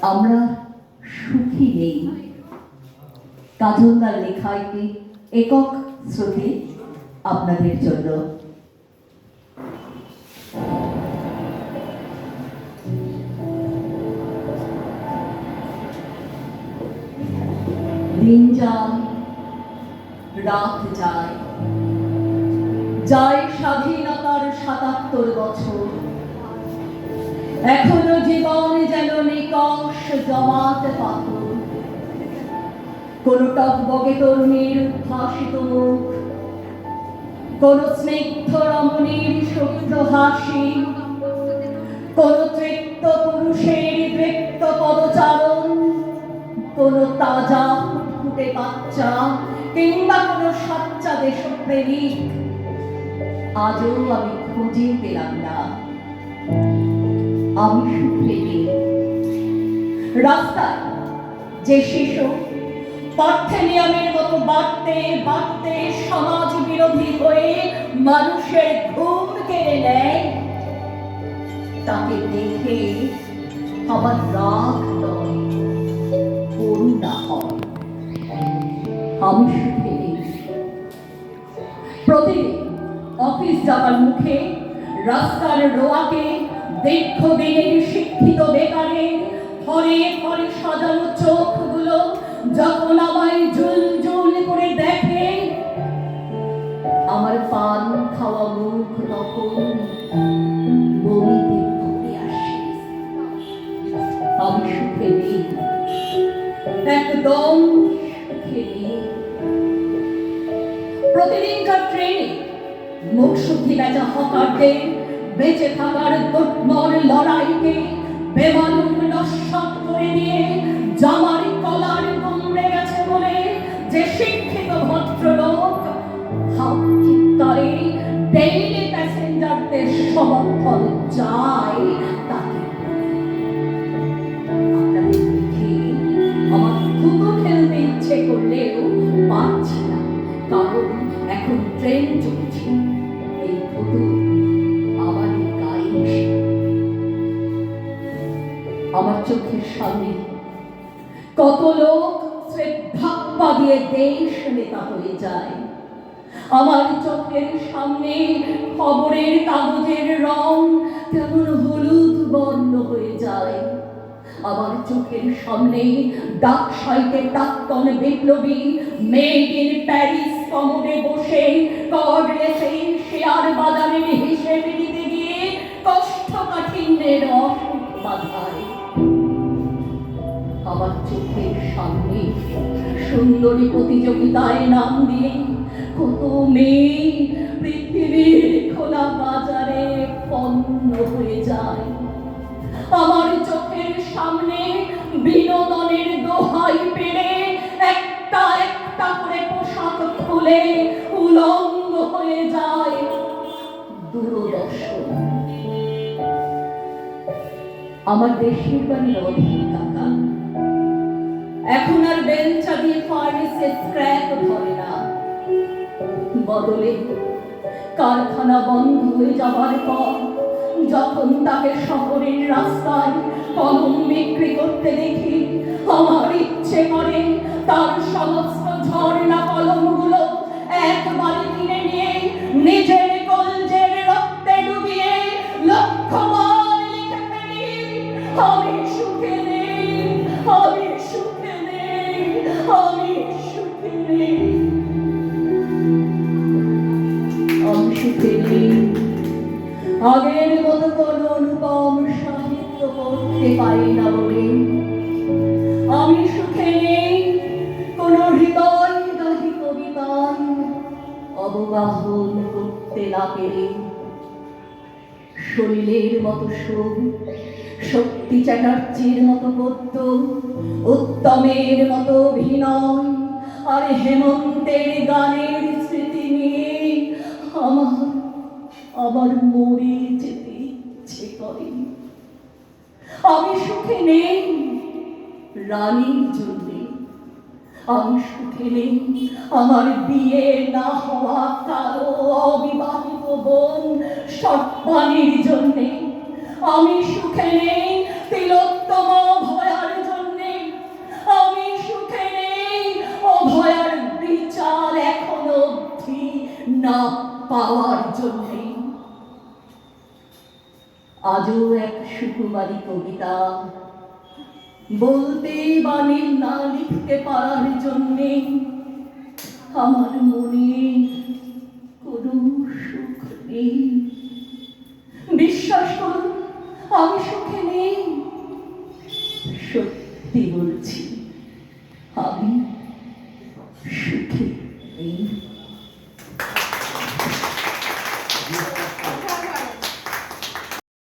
আমরা সুখী নেই। কাজলদার লেখা একটি একক শ্রুতি আপনাদের জন্য। দিন যায়, রাত যায়, যায় স্বাধীনতার ৭৭ বছর। এখনো জীবন যেন নিকষ জমাট পাথর। কোন টকবকে তরুণীর উদ্ভাসিত মুখ, কোন স্নিগ্ধ রমণীর শুভ্র হাসি, কোন তৃপ্ত পুরুষের তৃপ্ত পদচারণ, কোন তাজা ফুটফুটে বাচ্চা কিংবা কোন সাচ্চা দেশপ্রেমিক আজও আমি খুঁজে পেলাম না। আমি সুখে নেই। রাস্তায় যে শিশু পার্থেনিয়ামের মতো বাড়তে বাড়তে সমাজ বিরোধী হয়ে মানুষের ঘুম কেড়ে নেয়, তাকে দেখে আমার রাগ নয়, করুণা হয়। আমি সুখে নেই। প্রতিদিন অফিস যাওয়ার মুখে রাস্তার রোয়াকে দীর্ঘদিনের শিক্ষিত বেকারের ফরে ফরে সাজানো চোখগুলো যখন আমায় জুল জুল করে দেখে, আমার পান খাওয়া মুখ তখন বমিতে ভরে আসে। আমি সুখে নেই, একদম সুখে নেই। প্রতিদিনকার ট্রেনে মুখ শুদ্ধি বেচা হকারদের বেঁচে থাকার দুর্মর লড়াইকে বেমালুম নস্যাৎ করে দিয়ে জামার কলার গুমড়ে গেছে বলে যে শিক্ষিত ভদ্রলোক হাত চিৎকারে ডেইলি প্যাসেঞ্জারদের সমর্থন চায়, তাকে আপনাদের দেখে আমার থুতু ফেলতে ইচ্ছে করলেও পারছি না, কারণ এখন ট্রেন চলছে। এই থুতু আমার গায়ে, আমার চোখের সামনে কত লোক শ্রদ্ধা দিয়ে দেশ নেতা হয়ে যায়। আমার চোখের সামনে খবরের কাগজের রং কেমন হলুদ বর্ণ হয়ে যায়। আমার চোখের সামনে ডাক সাইটে প্রাক্তন বিপ্লবী মেড ইন প্যারিস কমোডে বসে কর্ডলেসের শেয়ার বাজারের হিসেব নিতে গিয়ে কষ্টকাঠিন্যের অসুখ বাধায়। আমার চোখের সামনে সুন্দরী প্রতিযোগিতায় নাম দিয়ে কত মেয়ে পৃথিবীর খোলা বাজারে পণ্য হয়ে যায়। আমার চোখের সামনে বিনোদনের দোহাই পেড়ে একটা একটা করে পোশাক খুলে উলঙ্গ হয়ে যায় দূরদর্শন। আমার দেশের বাড়ির অধীন কাকা এখন আর বেঞ্চা দিয়ে ফার্নেসে স্ক্র্যাপ ধরে না। বদলে কারখানা বন্ধ হয়ে যাবার পর যখন তাকে শহরের রাস্তায় কলম বিক্রি করতে দেখি, আমার ইচ্ছে করে তার সমস্ত ঝর্ণা কলমগুলো একবারে কিনে নিয়ে নিজের কলজের রক্তে ডুবিয়ে লক্ষ্যমান লিখে ফেলি, আমি সুখে নেই, আমি সুখে নেই, আমি সুখে নেই, আমি সুখে নেই। আগের মতো কোন অনুপম সাহিত্য পড়তে পারি না বলে আমি সুখে নেই। কোন হৃদয়দাহী কবিতায় অবগাহন করতে না পেরে শরীরের মতো সুর, শক্তি চ্যাটার্জির মতো পদ্য, উত্তমের মতো অভিনয় আর হেমন্তের গানের স্মৃতি নিয়ে আমার মরে যেতে ইচ্ছে করে। আমি সুখে নেই রানীর জন্যে, আমি সুখে নেই আমার বিয়ে না হওয়া কালো অবিবাহিত বোন সর্বাণীর জন্যে, আমি সুখে নেই তিলোত্তম ভয়ার আজও এক সুকুমারী কবিতা বলতে বাণী না লিখতে পারার জন্যে আমার মনে কোনো সুখ নেই। বিশ্বাস করুন, আমি সুখে নেই। সত্যি বলছি, আমি